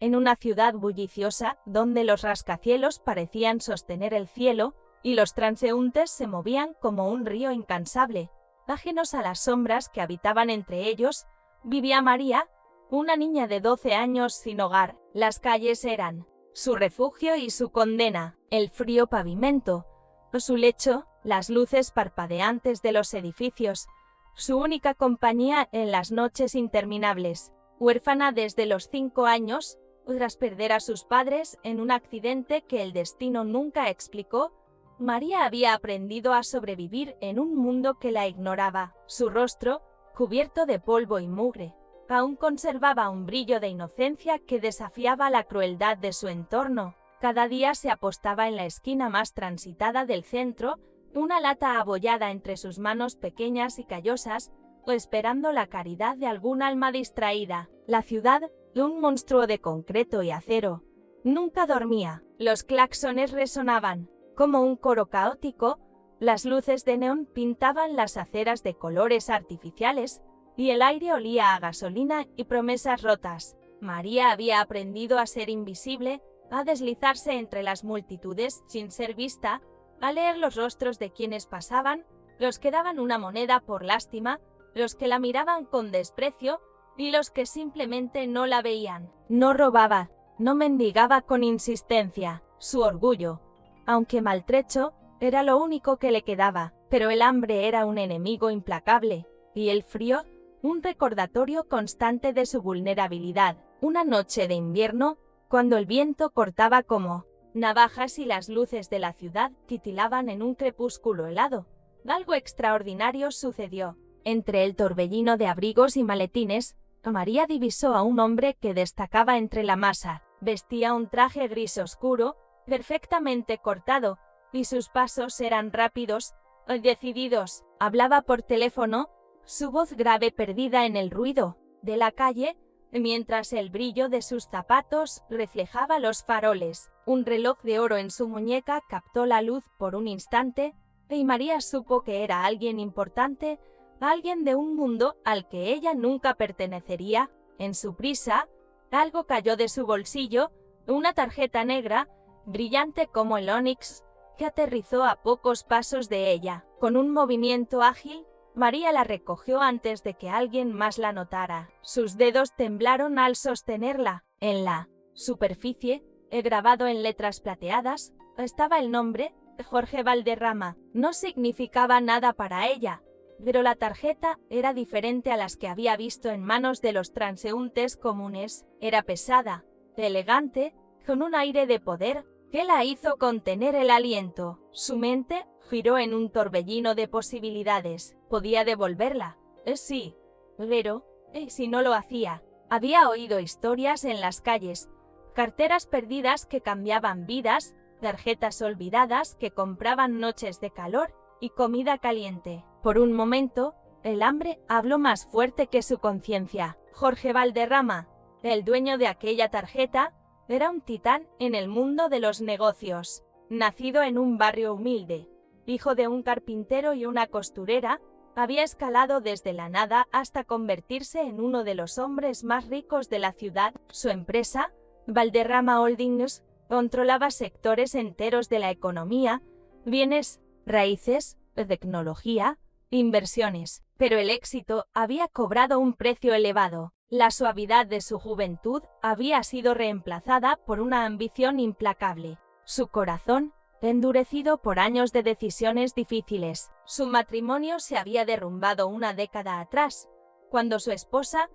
en una ciudad bulliciosa donde los rascacielos parecían sostener el cielo y los transeúntes se movían como un río incansable. Ajenos a las sombras que habitaban entre ellos, vivía María, una niña de 12 años sin hogar. Las calles eran su refugio y su condena, el frío pavimento, su lecho, las luces parpadeantes de los edificios, su única compañía en las noches interminables. Huérfana desde los 5 años, tras perder a sus padres en un accidente que el destino nunca explicó, María había aprendido a sobrevivir en un mundo que la ignoraba. Su rostro, cubierto de polvo y mugre, aún conservaba un brillo de inocencia que desafiaba la crueldad de su entorno. Cada día se apostaba en la esquina más transitada del centro, una lata abollada entre sus manos pequeñas y callosas, o esperando la caridad de algún alma distraída. La ciudad, un monstruo de concreto y acero, nunca dormía. Los claxones resonaban como un coro caótico, las luces de neón pintaban las aceras de colores artificiales, y el aire olía a gasolina y promesas rotas. María había aprendido a ser invisible, a deslizarse entre las multitudes sin ser vista, a leer los rostros de quienes pasaban, los que daban una moneda por lástima, los que la miraban con desprecio y los que simplemente no la veían. No robaba, no mendigaba con insistencia. Su orgullo, aunque maltrecho, era lo único que le quedaba, pero el hambre era un enemigo implacable, y el frío, un recordatorio constante de su vulnerabilidad. Una noche de invierno, cuando el viento cortaba como navajas y las luces de la ciudad titilaban en un crepúsculo helado, algo extraordinario sucedió. Entre el torbellino de abrigos y maletines, María divisó a un hombre que destacaba entre la masa. Vestía un traje gris oscuro, perfectamente cortado, y sus pasos eran rápidos, decididos. Hablaba por teléfono, su voz grave perdida en el ruido de la calle, mientras el brillo de sus zapatos reflejaba los faroles. Un reloj de oro en su muñeca captó la luz por un instante, y María supo que era alguien importante, alguien de un mundo al que ella nunca pertenecería. En su prisa, algo cayó de su bolsillo, una tarjeta negra, brillante como el ónix, que aterrizó a pocos pasos de ella. Con un movimiento ágil, María la recogió antes de que alguien más la notara. Sus dedos temblaron al sostenerla. En la superficie, grabado en letras plateadas, estaba el nombre, Jorge Valderrama. No significaba nada para ella, pero la tarjeta era diferente a las que había visto en manos de los transeúntes comunes. Era pesada, elegante, con un aire de poder que la hizo contener el aliento. Su mente giró en un torbellino de posibilidades. Podía devolverla. Sí. Pero, si no lo hacía? Había oído historias en las calles, carteras perdidas que cambiaban vidas, tarjetas olvidadas que compraban noches de calor y comida caliente. Por un momento, el hambre habló más fuerte que su conciencia. Jorge Valderrama, el dueño de aquella tarjeta, era un titán en el mundo de los negocios. Nacido en un barrio humilde, hijo de un carpintero y una costurera, había escalado desde la nada hasta convertirse en uno de los hombres más ricos de la ciudad. Su empresa, Valderrama Holdings, controlaba sectores enteros de la economía, bienes, raíces, tecnología, inversiones. Pero el éxito había cobrado un precio elevado. La suavidad de su juventud había sido reemplazada por una ambición implacable. Su corazón, endurecido por años de decisiones difíciles. Su matrimonio se había derrumbado una década atrás, cuando su esposa,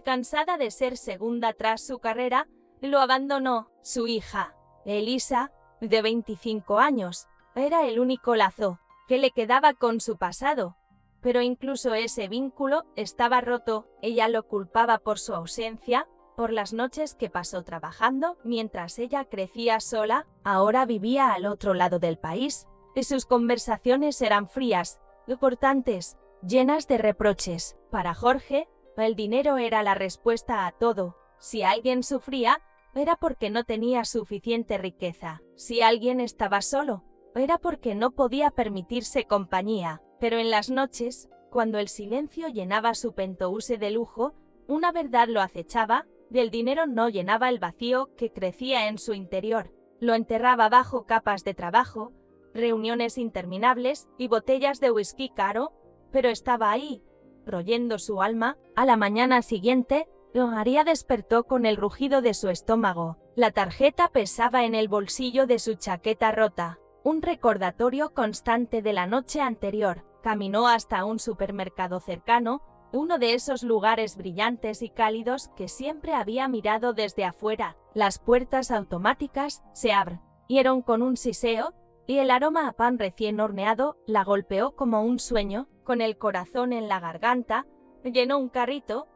cansada de ser segunda tras su carrera, lo abandonó. Su hija, Elisa, de 25 años, era el único lazo que le quedaba con su pasado. Pero incluso ese vínculo estaba roto. Ella lo culpaba por su ausencia, por las noches que pasó trabajando mientras ella crecía sola. Ahora vivía al otro lado del país, y sus conversaciones eran frías, cortantes, llenas de reproches. Para Jorge, el dinero era la respuesta a todo. Si alguien sufría, era porque no tenía suficiente riqueza. Si alguien estaba solo, era porque no podía permitirse compañía. Pero en las noches, cuando el silencio llenaba su penthouse de lujo, una verdad lo acechaba, El dinero no llenaba el vacío que crecía en su interior. Lo enterraba bajo capas de trabajo, reuniones interminables y botellas de whisky caro, pero estaba ahí, royendo su alma. A la mañana siguiente, María despertó con el rugido de su estómago. La tarjeta pesaba en el bolsillo de su chaqueta rota, un recordatorio constante de la noche anterior. Caminó hasta un supermercado cercano, uno de esos lugares brillantes y cálidos que siempre había mirado desde afuera. Las puertas automáticas se abrieron con un siseo, y el aroma a pan recién horneado la golpeó como un sueño. Con el corazón en la garganta, llenó un carrito,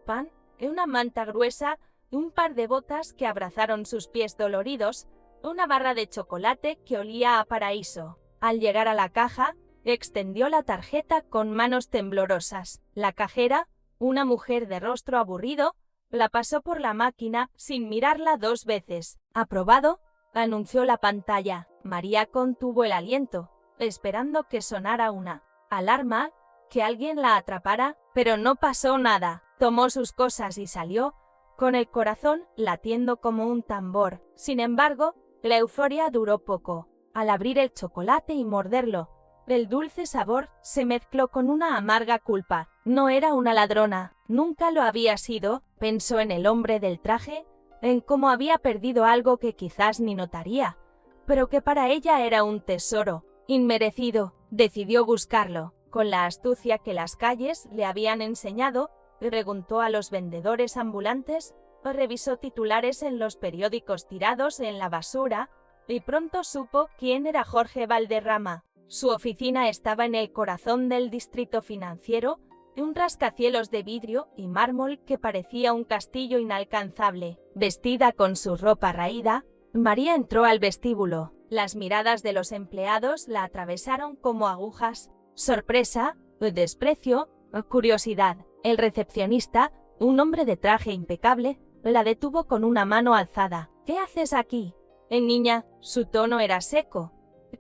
pan, una manta gruesa, un par de botas que abrazaron sus pies doloridos, una barra de chocolate que olía a paraíso. Al llegar a la caja, extendió la tarjeta con manos temblorosas. La cajera, una mujer de rostro aburrido, la pasó por la máquina sin mirarla 2 veces. «Aprobado», anunció la pantalla. María contuvo el aliento, esperando que sonara una alarma, que alguien la atrapara, pero no pasó nada. Tomó sus cosas y salió, con el corazón latiendo como un tambor. Sin embargo, la euforia duró poco. Al abrir el chocolate y morderlo, el dulce sabor se mezcló con una amarga culpa. No era una ladrona, nunca lo había sido. Pensó en el hombre del traje, en cómo había perdido algo que quizás ni notaría, pero que para ella era un tesoro inmerecido. Decidió buscarlo. Con la astucia que las calles le habían enseñado, preguntó a los vendedores ambulantes, revisó titulares en los periódicos tirados en la basura, y pronto supo quién era Jorge Valderrama. Su oficina estaba en el corazón del distrito financiero, un rascacielos de vidrio y mármol que parecía un castillo inalcanzable. Vestida con su ropa raída, María entró al vestíbulo. Las miradas de los empleados la atravesaron como agujas. Sorpresa, desprecio, curiosidad. El recepcionista, un hombre de traje impecable, la detuvo con una mano alzada. «¿Qué haces aquí?» «Niña», su tono era seco,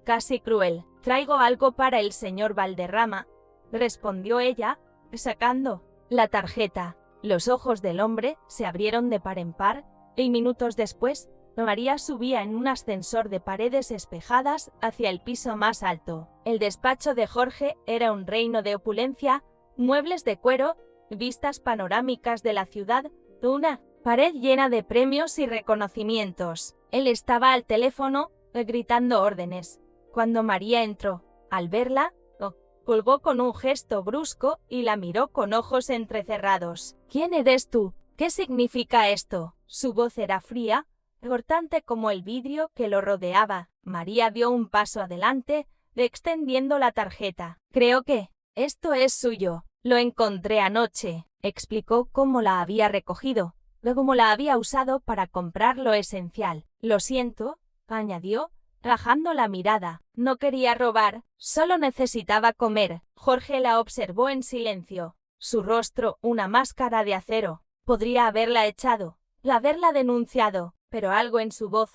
casi cruel. «Traigo algo para el señor Valderrama», respondió ella, sacando la tarjeta. Los ojos del hombre se abrieron de par en par, y minutos después, María subía en un ascensor de paredes espejadas hacia el piso más alto. El despacho de Jorge era un reino de opulencia, muebles de cuero, vistas panorámicas de la ciudad, una pared llena de premios y reconocimientos. Él estaba al teléfono, gritando órdenes. Cuando María entró, al verla, colgó con un gesto brusco y la miró con ojos entrecerrados. «¿Quién eres tú? ¿Qué significa esto?» Su voz era fría, cortante como el vidrio que lo rodeaba. María dio un paso adelante, extendiendo la tarjeta. «Creo que esto es suyo. Lo encontré anoche», explicó cómo la había recogido, cómo la había usado para comprar lo esencial. «Lo siento», añadió, bajando la mirada. «No quería robar, solo necesitaba comer». Jorge la observó en silencio. Su rostro, una máscara de acero. Podría haberla echado, haberla denunciado, pero algo en su voz,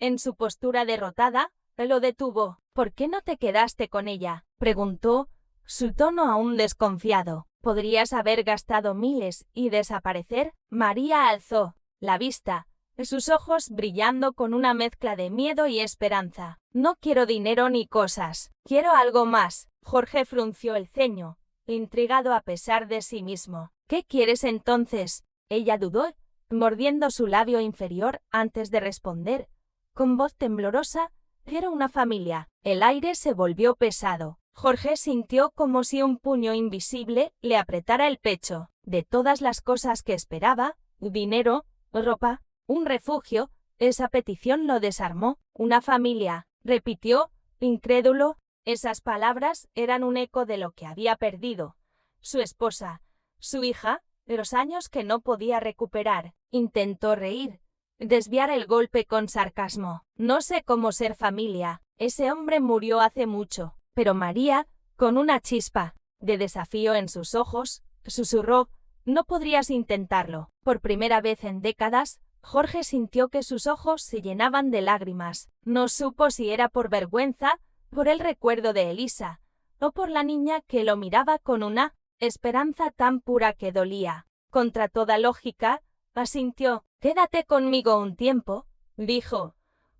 en su postura derrotada, lo detuvo. «¿Por qué no te quedaste con ella?», preguntó, su tono aún desconfiado. «Podrías haber gastado miles y desaparecer». María alzó la vista, sus ojos brillando con una mezcla de miedo y esperanza. «Noquiero dinero ni cosas, quiero algo más». Jorge frunció el ceño, intrigado a pesar de sí mismo. «¿Qué quieres entonces?». Ella dudó, mordiendo su labio inferior antes de responder, con voz temblorosa. «Quiero una familia». El aire se volvió pesado. Jorge sintió como si un puño invisible le apretara el pecho. De todas las cosas que esperaba, dinero, ropa, un refugio, esa petición lo desarmó. «Una familia», repitió, incrédulo. Esas palabras eran un eco de lo que había perdido. Su esposa, su hija, los años que no podía recuperar. Intentó reír, desviar el golpe con sarcasmo. «No sé cómo ser familia. Ese hombre murió hace mucho». Pero María, con una chispa de desafío en sus ojos, susurró: «No podrías intentarlo». Por primera vez en décadas, Jorge sintió que sus ojos se llenaban de lágrimas. No supo si era por vergüenza, por el recuerdo de Elisa, o por la niña que lo miraba con una esperanza tan pura que dolía. Contra toda lógica, asintió. «Quédate conmigo un tiempo», dijo.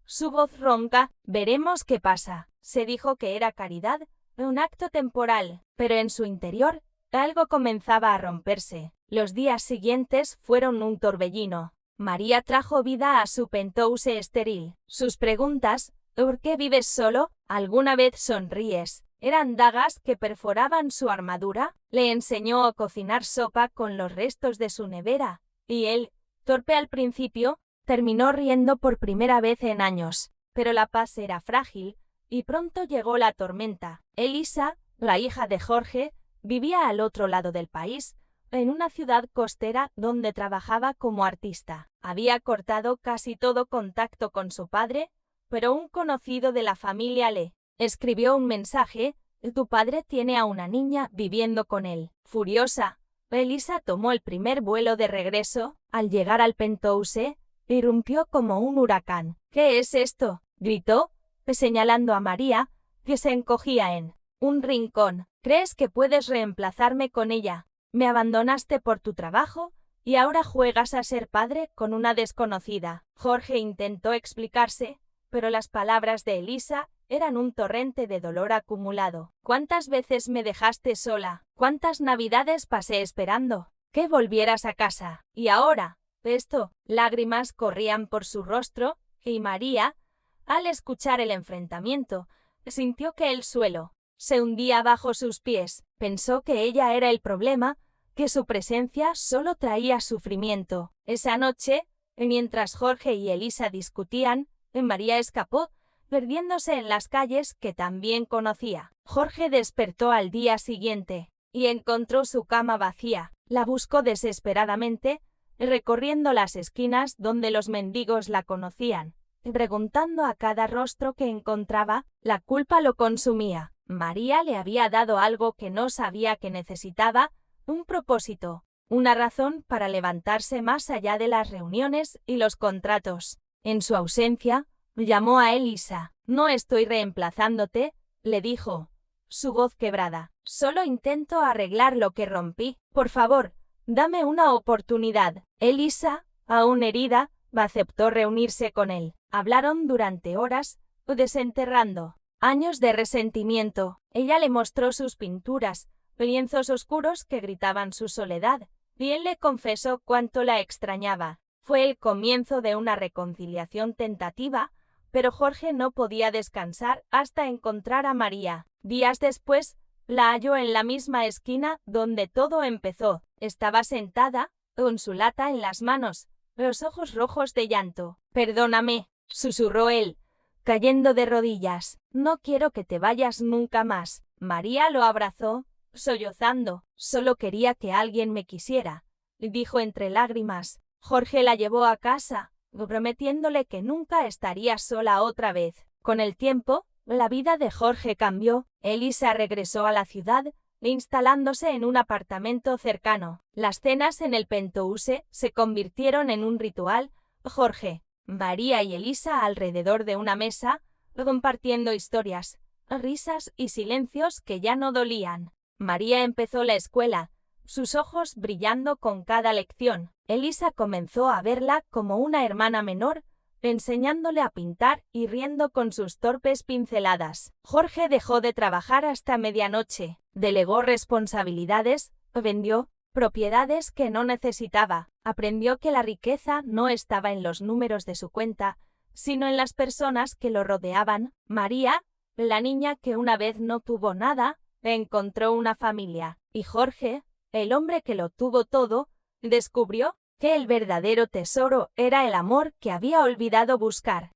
Su voz ronca. «Veremos qué pasa». Se dijo que era caridad, un acto temporal, pero en su interior algo comenzaba a romperse. Los días siguientes fueron un torbellino. María trajo vida a su penthouse estéril. Sus preguntas, ¿por qué vives solo? ¿Alguna vez sonríes? ¿Eran dagas que perforaban su armadura? Le enseñó a cocinar sopa con los restos de su nevera, y él, torpe al principio, terminó riendo por primera vez en años. Pero la paz era frágil, y pronto llegó la tormenta. Elisa, la hija de Jorge, vivía al otro lado del país, en una ciudad costera donde trabajaba como artista. Había cortado casi todo contacto con su padre, pero un conocido de la familia le escribió un mensaje: «Tu padre tiene a una niña viviendo con él». Furiosa, Elisa tomó el primer vuelo de regreso. Al llegar al penthouse, irrumpió como un huracán. «¿Qué es esto?», gritó, señalando a María, que se encogía en un rincón. «¿Crees que puedes reemplazarme con ella? Me abandonaste por tu trabajo y ahora juegas a ser padre con una desconocida». Jorge intentó explicarse, pero las palabras de Elisa eran un torrente de dolor acumulado. «¿Cuántas veces me dejaste sola? ¿Cuántas navidades pasé esperando que volvieras a casa? Y ahora, esto». Lágrimas corrían por su rostro, y María, al escuchar el enfrentamiento, sintió que el suelo se hundía bajo sus pies. Pensó que ella era el problema, que su presencia solo traía sufrimiento. Esa noche, mientras Jorge y Elisa discutían, María escapó, perdiéndose en las calles que también conocía. Jorge despertó al día siguiente y encontró su cama vacía. La buscó desesperadamente, recorriendo las esquinas donde los mendigos la conocían, preguntando a cada rostro que encontraba. La culpa lo consumía. María le había dado algo que no sabía que necesitaba: un propósito, una razón para levantarse más allá de las reuniones y los contratos. En su ausencia, llamó a Elisa. «No estoy reemplazándote», le dijo, su voz quebrada. «Solo intento arreglar lo que rompí. Por favor, dame una oportunidad». Elisa, aún herida, aceptó reunirse con él. Hablaron durante horas, desenterrando años de resentimiento. Ella le mostró sus pinturas, lienzos oscuros que gritaban su soledad, y él le confesó cuánto la extrañaba. Fue el comienzo de una reconciliación tentativa, pero Jorge no podía descansar hasta encontrar a María. Días después, la halló en la misma esquina donde todo empezó. Estaba sentada, con su lata en las manos, los ojos rojos de llanto. «Perdóname», susurró él, cayendo de rodillas. «No quiero que te vayas nunca más». María lo abrazó, sollozando. «Solo quería que alguien me quisiera», dijo entre lágrimas. Jorge la llevó a casa, prometiéndole que nunca estaría sola otra vez. Con el tiempo, la vida de Jorge cambió. Elisa regresó a la ciudad, instalándose en un apartamento cercano. Las cenas en el penthouse se convirtieron en un ritual. Jorge, María y Elisa alrededor de una mesa, compartiendo historias, risas y silencios que ya no dolían. María empezó la escuela, sus ojos brillando con cada lección. Elisa comenzó a verla como una hermana menor, enseñándole a pintar y riendo con sus torpes pinceladas. Jorge dejó de trabajar hasta medianoche, delegó responsabilidades, vendió propiedades que no necesitaba, aprendió que la riqueza no estaba en los números de su cuenta, sino en las personas que lo rodeaban. María, la niña que una vez no tuvo nada, encontró una familia, y Jorge, el hombre que lo tuvo todo, descubrió que el verdadero tesoro era el amor que había olvidado buscar.